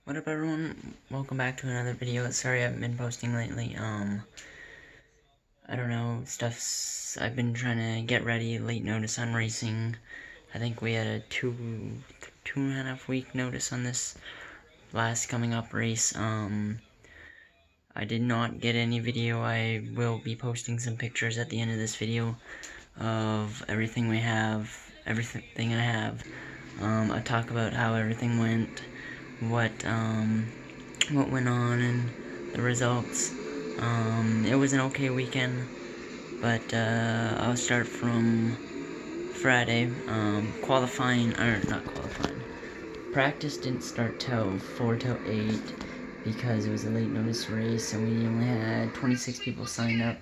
What up, everyone? Welcome back to another video. Sorry I haven't been posting lately. I don't know, I've been trying to get ready, late notice on racing. I think we had a two and a half week notice on this last coming up race. I did not get any video. I will be posting some pictures at the end of this video of everything I have. I talk about how everything went, what went on and the results. It was an okay weekend, but I'll start from Friday. Not qualifying. Practice didn't start till 4 till 8 because it was a late notice race and we only had 26 people signed up.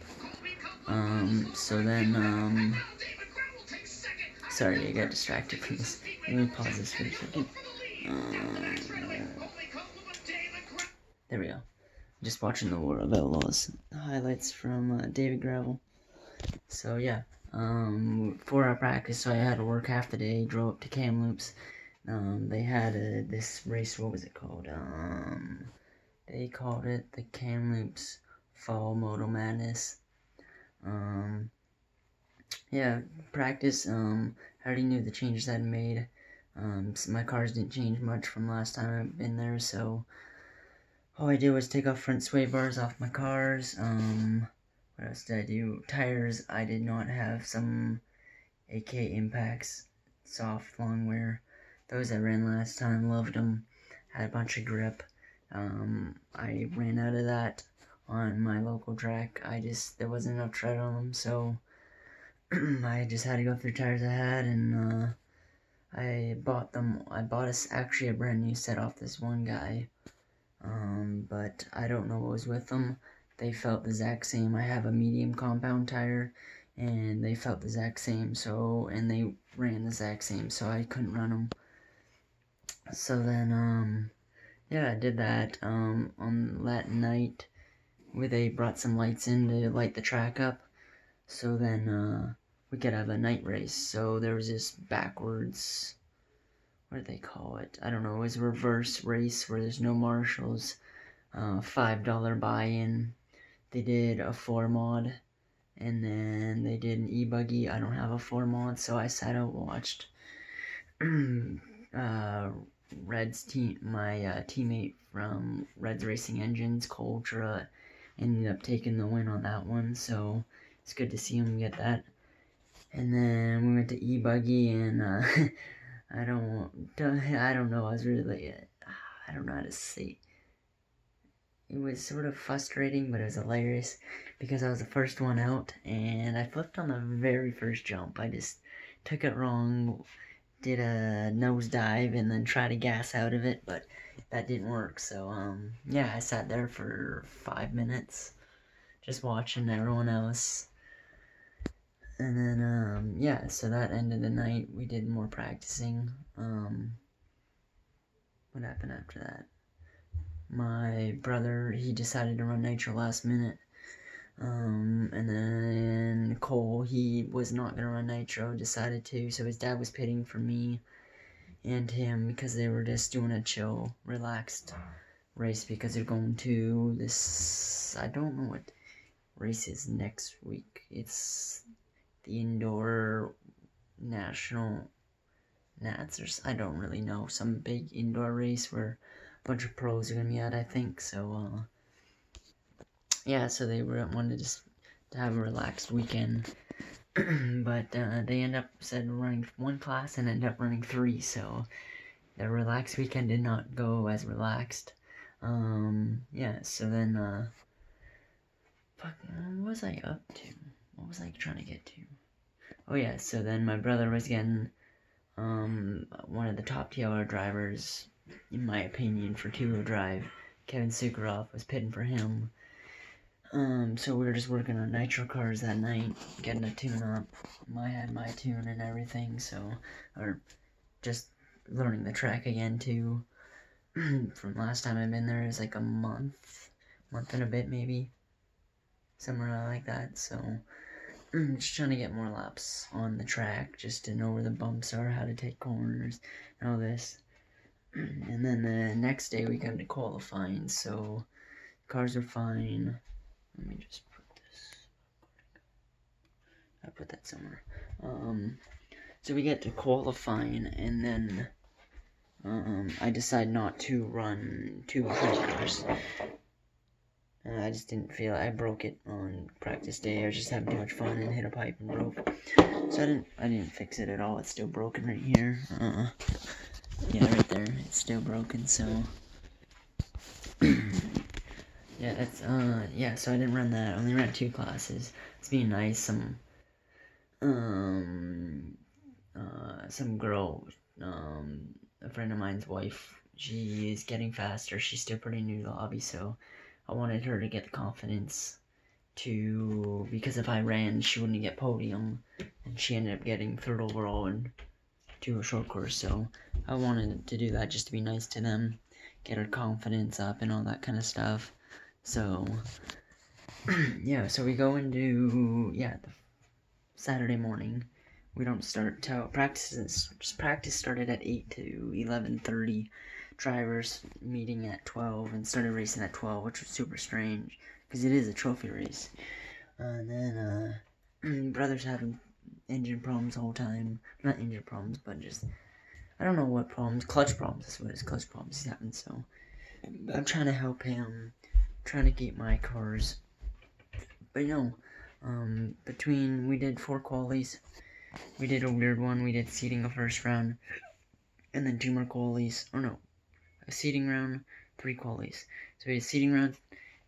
Sorry, I got distracted from this. Let me pause this for a second. There we go. Just watching the War of Outlaws highlights from David Gravel. So yeah, 4-hour practice, so I had to work half the day, drove up to Kamloops. They had this race, what was it called? They called it the Kamloops Fall Moto Madness. Yeah, practice, I already knew the changes I'd made. So my cars didn't change much from last time I've been there, so all I did was take off front sway bars off my cars. What else did I do? Tires, I did not have some AK Impacts, soft, long wear. Those I ran last time, loved them. Had a bunch of grip. I ran out of that on my local track. There wasn't enough tread on them, so I just had to go through tires I had, and I bought them. I bought actually a brand new set off this one guy. But I don't know what was with them. They felt the exact same. I have a medium compound tire, and they felt the exact same, and they ran the exact same, so I couldn't run them. So then, yeah, I did that, on that night, where they brought some lights in to light the track up, so then, we could have a night race. So there was this backwards, what do they call it? I don't know, it was a reverse race where there's no marshals. $5 buy-in. They did a 4 mod, and then they did an e-buggy. I don't have a 4 mod, so I sat out and watched Red's team. My teammate from Red's Racing Engines, Cole Trua, ended up taking the win on that one, so it's good to see him get that. And then we went to e-buggy, and I don't know. I was really, I don't know how to say. It was sort of frustrating, but it was hilarious because I was the first one out, and I flipped on the very first jump. I just took it wrong, did a nosedive, and then tried to gas out of it, but that didn't work. So, yeah, I sat there for 5 minutes just watching everyone else. And then, yeah, so that ended the night. We did more practicing. What happened after that? My brother, he decided to run nitro last minute. And then Cole, he was not going to run nitro, decided to, so his dad was pitting for me and him because they were just doing a chill, relaxed race because they're going to this, I don't know what race is next week. It's the indoor national Nats, or I don't really know, some big indoor race where a bunch of pros are going to be at, I think, so, yeah, so they wanted to have a relaxed weekend, but they end up running one class and end up running 3, so the relaxed weekend did not go as relaxed. Yeah, so then, what was I up to? What was I trying to get to? Oh yeah, so then my brother was getting, one of the top TLR drivers, in my opinion, for two-wheel drive. Kevin Sukharov was pitting for him. So we were just working on nitro cars that night, getting a tune up. I had my tune and everything, or just learning the track again too. From last time I've been there, it was like a month and a bit maybe, somewhere like that. So just trying to get more laps on the track, just to know where the bumps are, how to take corners, and all this. And then the next day we got into qualifying, so cars are fine. Let me just put this. I put that somewhere. So we get to qualifying, and then I decide not to run 2 hours. I just didn't feel it. I broke it on practice day. I was just having too much fun and hit a pipe and broke. So I didn't fix it at all. It's still broken right here. Yeah, right there. It's still broken. So yeah, that's yeah. So I didn't run that. I only ran 2 classes. It's being nice. Some girl, a friend of mine's wife. She is getting faster. She's still pretty new to the hobby, so I wanted her to get the confidence to, because if I ran, she wouldn't get podium, and she ended up getting 3rd overall to a short course, so I wanted to do that just to be nice to them, get her confidence up and all that kind of stuff. So yeah, so we go into, the Saturday morning. We don't start till practice started at 8 to 11:30. Drivers meeting at 12 and started racing at 12, which was super strange because it is a trophy race. And then brother's having engine problems the whole time. Not engine problems, but just I don't know what problems. Clutch problems. That's what it is. Clutch problems he's having. So I'm trying to help him, trying to keep my cars. But we did 4 qualies. We did a weird one. We did seeding the first round, and then 2 more qualies. Or no, a seeding round, 3 qualies. So we had a seeding round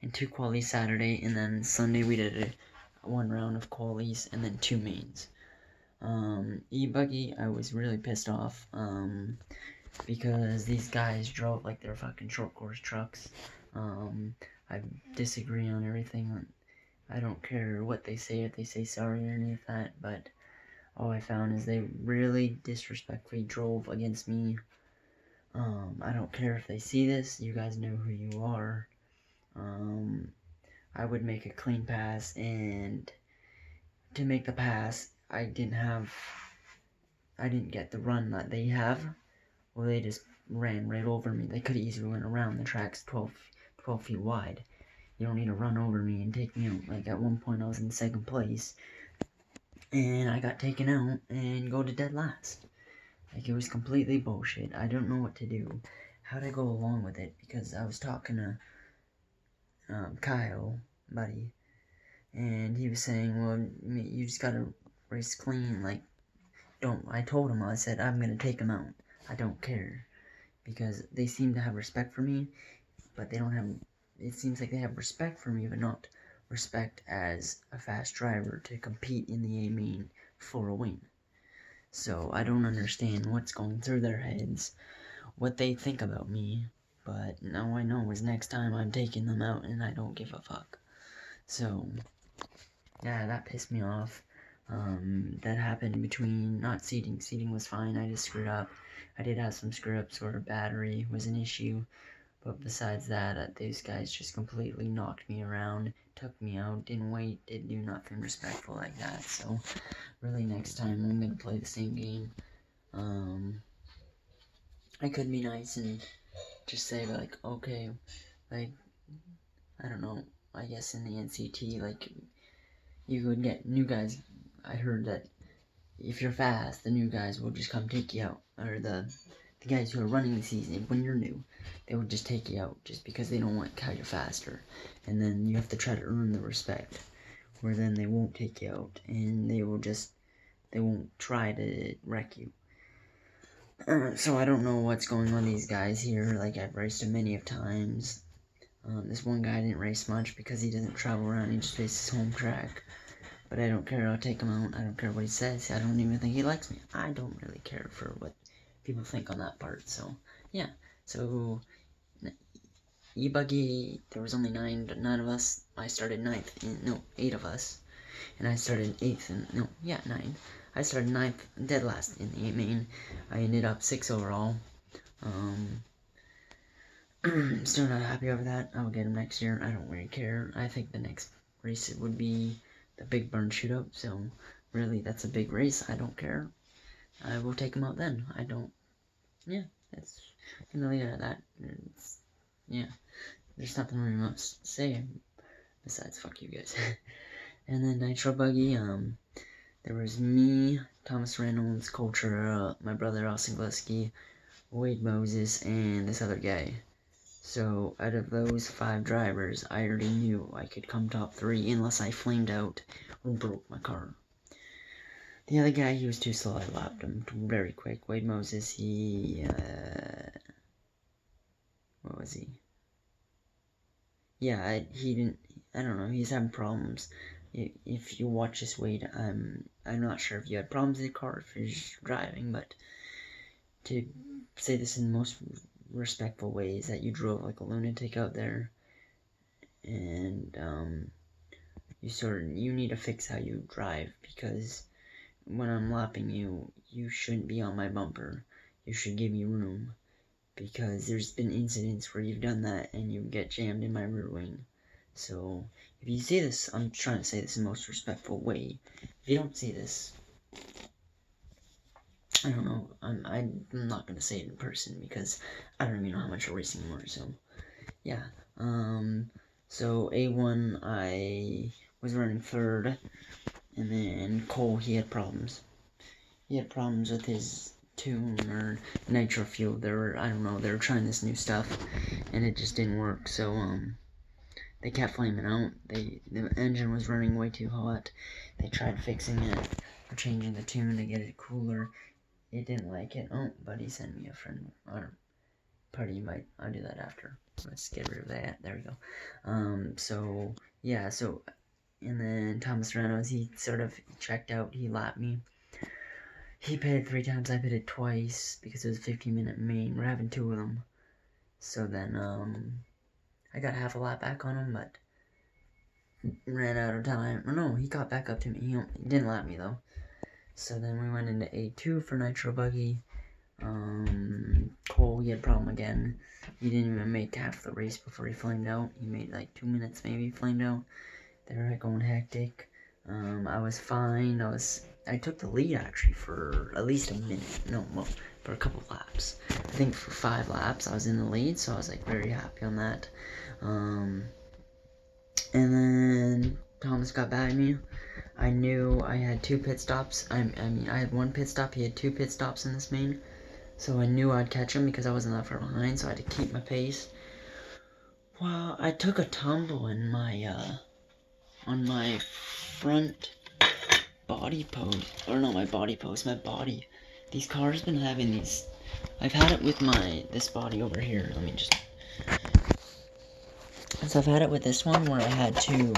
and 2 qualies Saturday, and then Sunday we did 1 round of qualies and then 2 mains. E-Buggy, I was really pissed off, because these guys drove like they're fucking short course trucks. I disagree on everything. I don't care what they say, if they say sorry or any of that, but all I found is they really disrespectfully drove against me. I don't care if they see this, you guys know who you are. I would make a clean pass, and to make the pass, I didn't get the run that they have. Well, they just ran right over me. They could have easily went around. The track's 12 feet wide. You don't need to run over me and take me out. Like, at one point I was in 2nd place, and I got taken out and go to dead last. Like, it was completely bullshit. I don't know what to do, how to go along with it, because I was talking to Kyle, buddy, and he was saying, well, you just gotta race clean, like, I told him, I said, I'm gonna take him out, I don't care, because they seem to have respect for me, but they don't have, it seems like they have respect for me, but not respect as a fast driver to compete in the A-main for a win. So I don't understand what's going through their heads, what they think about me, but now I know is next time I'm taking them out and I don't give a fuck. So, yeah, that pissed me off. That happened between not seating. Seating was fine, I just screwed up. I did have some screw-ups where battery was an issue, but besides that, these guys just completely knocked me around, took me out, didn't wait, didn't do nothing respectful like that, so really next time I'm gonna play the same game. I could be nice and just say, like, okay, like, I don't know, I guess in the NCT, like, you could get new guys. I heard that if you're fast, the new guys will just come take you out, or the guys who are running the season, when you're new, they will just take you out, just because they don't want how you're faster, and then you have to try to earn the respect, where then they won't take you out, and they won't try to wreck you. So I don't know what's going on with these guys here. Like, I've raced them many of times. This one guy didn't race much because he doesn't travel around. He just races his home track. But I don't care. I'll take him out. I don't care what he says. I don't even think he likes me. I don't really care for what people think on that part. So, yeah. So, E-Buggy, there was only 9 of us. I started 9th. 8 of us. And I started 8th. 9. I started 9th, dead last in the main. I ended up 6 overall. Still not happy over that. I'll get him next year. I don't really care. I think the next race would be the Big Burn Shootout. So, really, that's a big race. I don't care. I will take him out then. Yeah. It's gonna leave it at that. Yeah, there's nothing really much to say besides fuck you guys. And then Nitro Buggy, there was me, Thomas Reynolds, Culture, my brother Austin Gillespie, Wade Moses, and this other guy. So, out of those 5 drivers, I already knew I could come top 3 unless I flamed out or broke my car. The other guy, he was too slow. I lapped him very quick. Wade Moses, he, what was he? Yeah, he didn't, I don't know, he's having problems. If you watch this, Wade, I'm not sure if you had problems with the car, if you're just driving, but to say this in the most respectful ways, that you drove like a lunatic out there, and you need to fix how you drive, because when I'm lapping you, you shouldn't be on my bumper. You should give me room, because there's been incidents where you've done that and you get jammed in my rear wing. So if you see this, I'm trying to say this in the most respectful way. If you don't see this, I don't know, I'm not gonna say it in person because I don't even know how much I race anymore. So yeah, so A1, I was running 3rd, and then Cole, he had problems. He had problems with his tune or nitro fuel. They were trying this new stuff, and it just didn't work. So they kept flaming out. The engine was running way too hot. They tried fixing it or changing the tune to get it cooler. It didn't like it. Oh, buddy sent me a friend or party invite. I'll do that after. Let's get rid of that. There we go. So yeah. So and then Thomas Reynolds, he sort of checked out. He lapped me. He pitted 3 times. I pitted twice because it was a 15-minute main. We're having 2 of them. So then I got half a lap back on him, but ran out of time. Oh no, he got back up to me. He didn't lap me though. So then we went into A2 for Nitro Buggy. Cole, he had a problem again. He didn't even make half the race before he flamed out. He made like 2 minutes maybe, flamed out. They were going hectic. I was fine. I took the lead actually for at least a minute. No, well, for a couple laps. I think for 5 laps I was in the lead, so I was like very happy on that. And then Thomas got back at me. I knew I had 2 pit stops. I had 1 pit stop. He had 2 pit stops in this main. So I knew I'd catch him because I wasn't that far behind, so I had to keep my pace. Well, I took a tumble in my, on my front body post. Or not my body post, my body. These cars been having these... I've had it with this body over here. Let me just... So I've had it with this one where I had to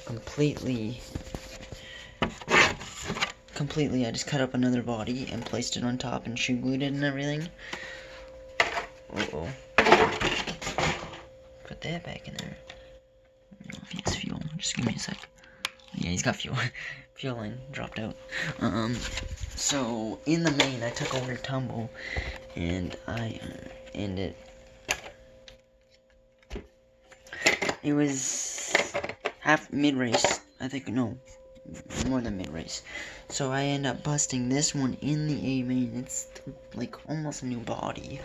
completely, I just cut up another body and placed it on top and shoe glued it and everything. Uh-oh. Put that back in there. I don't know if he has fuel. Just give me a sec. Yeah, he's got fuel. Fuel line dropped out. So in the main, I took over tumble, and I ended. It was mid-race, I think, no, more than mid-race. So I end up busting this one in the A main. It's like almost a new body.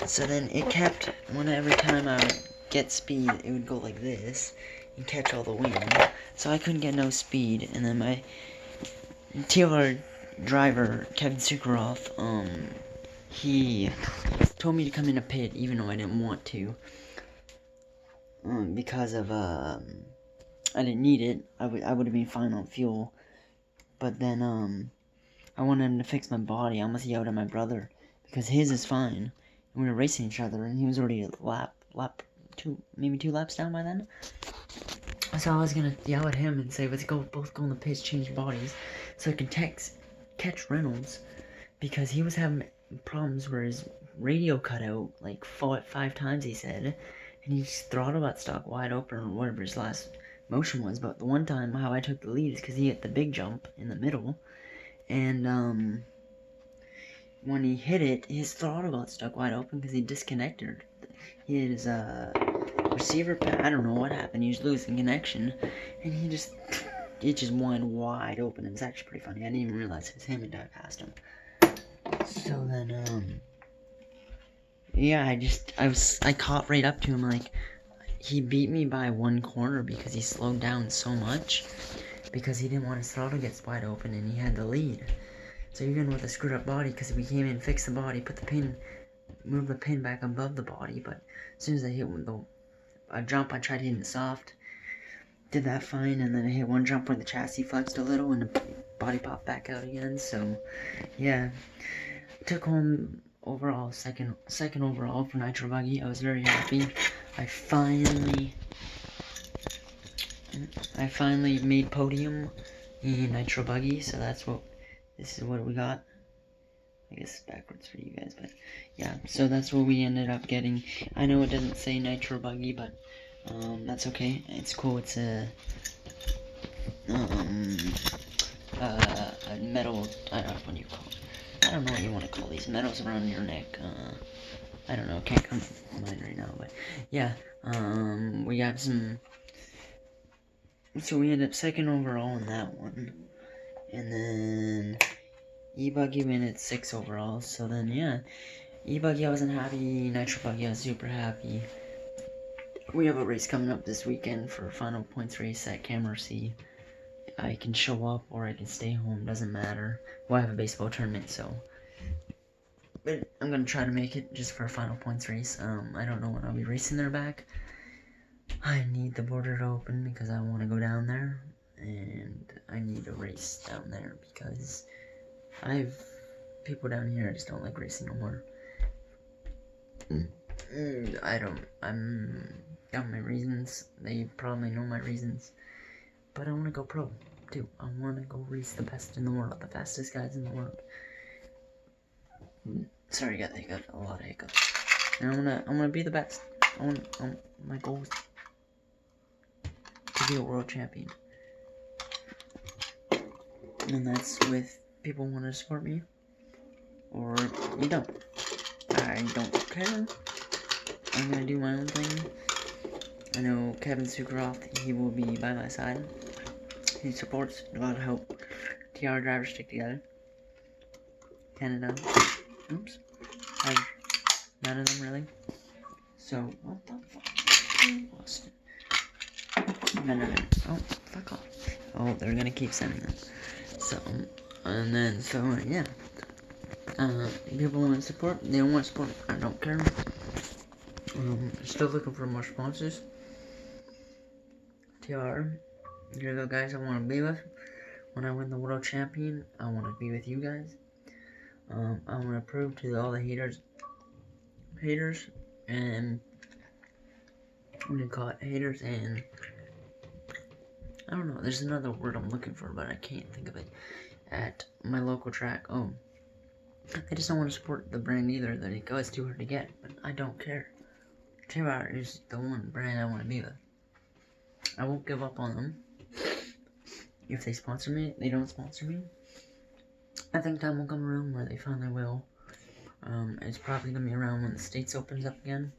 So then it kept, every time I would get speed, it would go like this and catch all the wind. So I couldn't get no speed. And then my TLR driver, Kevin Sukharov, he told me to come in a pit even though I didn't want to. Because of, I didn't need it. I would have been fine on fuel. But then, I wanted him to fix my body. I almost yelled at my brother. Because his is fine. And we were racing each other, and he was already maybe 2 laps down by then. So I was gonna yell at him and say, let's both go in the pits, change bodies. So I could catch Reynolds. Because he was having problems where his radio cut out, like 5 times, he said. And his throttle got stuck wide open, or whatever his last motion was. But the one time how I took the lead is because he hit the big jump in the middle. And, when he hit it, his throttle got stuck wide open because he disconnected his, receiver pad. I don't know what happened. He was losing connection. And it just went wide open. It was actually pretty funny. I didn't even realize it was him until I passed him. So then, yeah, I caught right up to him, like, he beat me by 1 corner because he slowed down so much, because he didn't want his throttle to get wide open, and he had the lead. So even with a screwed up body, because we came in, fixed the body, moved the pin back above the body, but as soon as I hit a jump, I tried hitting it soft, did that fine, and then I hit one jump where the chassis flexed a little, and the body popped back out again, so, yeah. Took home overall, second overall for Nitro Buggy. I was very happy. I finally made podium in Nitro Buggy, so this is what we got. I guess it's backwards for you guys, but yeah, so that's what we ended up getting. I know it doesn't say Nitro Buggy, but that's okay. It's cool. It's a metal, I don't know what you call it. I don't know what you want to call these medals around your neck. I don't know, can't come to mind right now, but yeah, we got some, so we ended up second overall in that one, and then E-Buggy went at 6 overall, so then, yeah, E-Buggy I wasn't happy, Nitro Buggy I was super happy. We have a race coming up this weekend for final points race at Camera C. I can show up or I can stay home, doesn't matter. Well, I have a baseball tournament, so, but I'm gonna try to make it just for a final points race. I don't know when I'll be racing there back. I need the border to open because I want to go down there, and I need a race down there because people down here just don't like racing no more. I'm got my reasons. They probably know my reasons, but I want to go pro too. I want to go race the best in the world, the fastest guys in the world. Sorry, I got a lot of hiccups. And I wanna be the best. My goal is to be a world champion. And that's with people want to support me, or you don't. I don't care. I'm gonna do my own thing. I know Kevin Sukaroff, he will be by my side. He supports a lot of help. TR drivers stick together. Canada. Oops. None of them really. So, what the fuck? Lost it. No. Oh, fuck off. Oh, they're gonna keep sending them. So, and then, so, yeah. People want support, they don't want support, I don't care. Still looking for more sponsors. TR, you're the guys I want to be with. When I win the world champion, I want to be with you guys. I want to prove to all the haters, and what do you call it, haters, and I don't know, there's another word I'm looking for, but I can't think of it, at my local track. I just don't want to support the brand either, that it goes too hard to get, but I don't care. TR is the one brand I want to be with. I won't give up on them. If they sponsor me, they don't sponsor me. I think time will come around where they finally will. It's probably gonna be around when the States opens up again.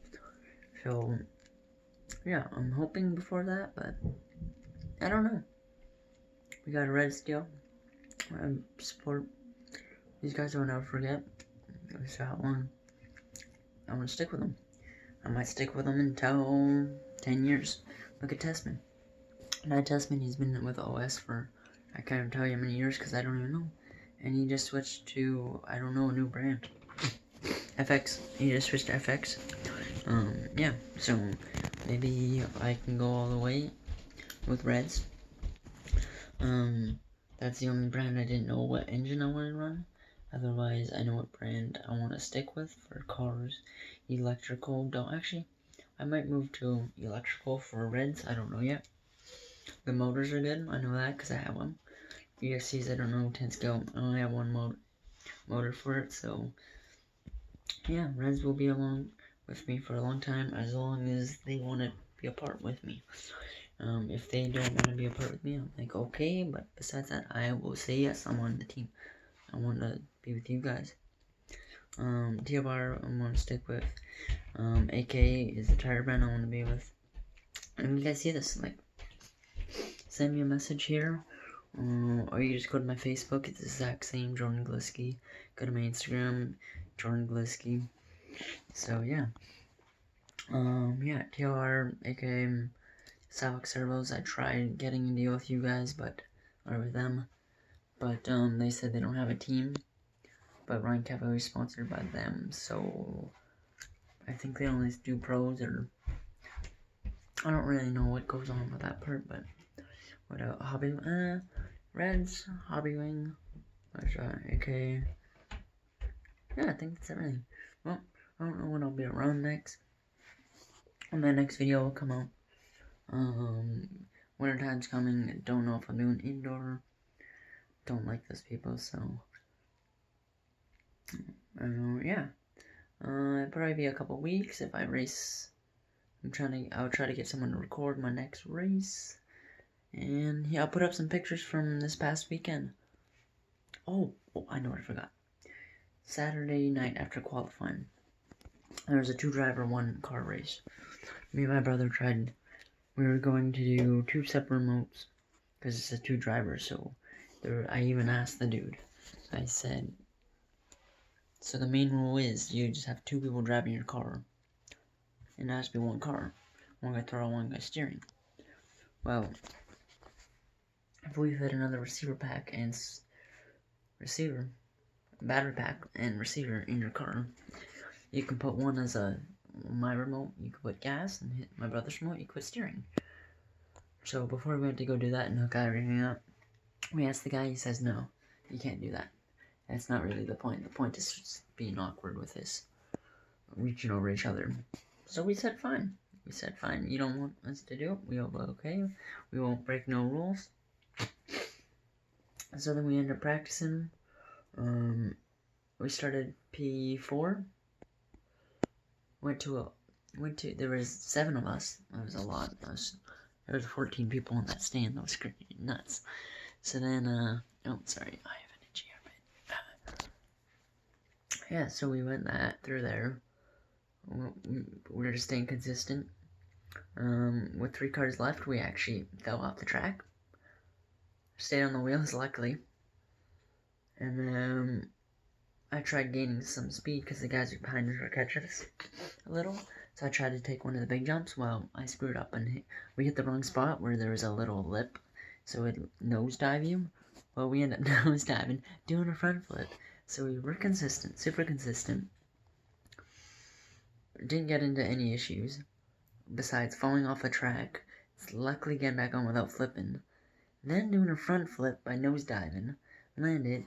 So, yeah, I'm hoping before that, but I don't know. We got a Reds deal. I support these guys. I will never forget. It's that one. I want to stick with them. I might stick with them until 10 years. Look at Tessman. Matt Tessman, he's been with OS for, I can't tell you how many years because I don't even know. And he just switched to, I don't know, a new brand. FX. He just switched to FX. Yeah, so maybe I can go all the way with Reds. That's the only brand I didn't know what engine I want to run. Otherwise, I know what brand I want to stick with for cars. Electrical, I might move to electrical for Reds, I don't know yet. The motors are good, I know that because I have one. ESCs, I don't know, 10 scale, I only have one motor for it, so yeah, Reds will be along with me for a long time, as long as they want to be a part with me. If they don't want to be a part with me, I'm like, okay, but besides that, I will say yes, I'm on the team. I want to be with you guys. TBR, I'm going to stick with. AK is the tire brand I want to be with. And you guys see this, like, send me a message here, or you just go to my Facebook, it's the exact same, Jordan Gliski. go to my Instagram, Jordan Gliski. So yeah. Yeah, TLR, aka Savok Servos. I tried getting a deal with you guys, or with them, but they said they don't have a team. But Ryan Cavill is sponsored by them, so I think they only do pros, or I don't really know what goes on with that part. But what hobby? Reds, Hobby Wing, aka. Yeah, I think that's everything. Well, I don't know when I'll be around next. When my next video will come out. Winter time's coming. Don't know if I'm doing indoor. Don't like those people, so yeah. It'll probably be a couple weeks if I race. I'll try to get someone to record my next race. And yeah, I'll put up some pictures from this past weekend. Oh, I know what I forgot. Saturday night after qualifying, there was a 2-driver, 1-car race. Me and my brother tried. We were going to do 2 separate remotes because it's a 2-driver. So I even asked the dude. I said, so the main rule is you just have 2 people driving your car, and it has to be 1 car. 1 guy throttle, 1 guy steering. Well, if we fit another receiver pack and battery pack and receiver in your car, you can put one as my remote, you can put gas, and hit my brother's remote, you can put steering. So before we went to go do that and hook everything up, we asked the guy, he says no, you can't do that. That's not really the point. The point is just being awkward with this, reaching over each other. So we said fine. You don't want us to do it? We'll be okay. We won't break no rules. So then we ended up practicing. We started P4. There was 7 of us. That was a lot. There was 14 people in that stand. That was crazy nuts. So then, oh, sorry, I have an itchy armpit. Yeah, so we went through there. We were just staying consistent. With 3 cars left, we actually fell off the track. Stayed on the wheels, luckily. And then I tried gaining some speed because the guys behind us were catching us a little. So I tried to take one of the big jumps. Well, I screwed up and we hit the wrong spot where there was a little lip, so it nosedive you. Well, we ended up nosediving, doing a front flip. So we were consistent, super consistent. Didn't get into any issues besides falling off a track, luckily getting back on without flipping, then doing a front flip by nosediving, landed,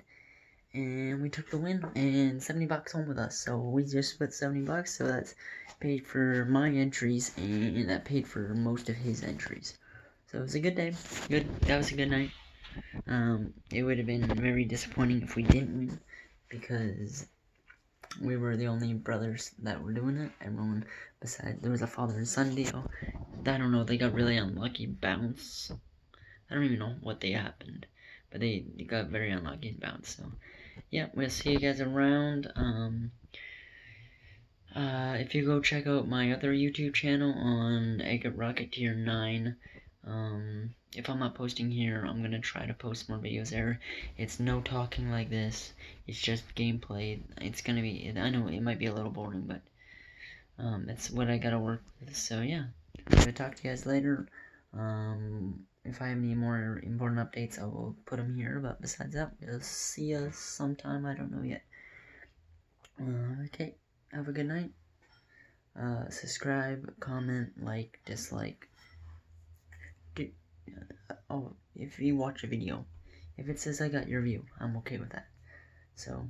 and we took the win, and $70 home with us. So we just split $70, so that's paid for my entries, and that paid for most of his entries. So it was a good day. That was a good night. It would have been very disappointing if we didn't win, because we were the only brothers that were doing it. Everyone besides, there was a father and son deal. I don't know, they got really unlucky bounce. I don't even know what they happened, but they got very unlucky bounce. So yeah, we'll see you guys around. If you go check out my other YouTube channel on Agate Rocketeer 9, if I'm not posting here, I'm gonna try to post more videos there. It's no talking like this, it's just gameplay. It's gonna be, I know it might be a little boring, but that's what I gotta work with. So yeah, I'm gonna talk to you guys later. If I have any more important updates, I will put them here, but besides that, we'll see you sometime, I don't know yet. Okay, have a good night. Subscribe, comment, like, dislike. If you watch a video, if it says I got your view, I'm okay with that. So,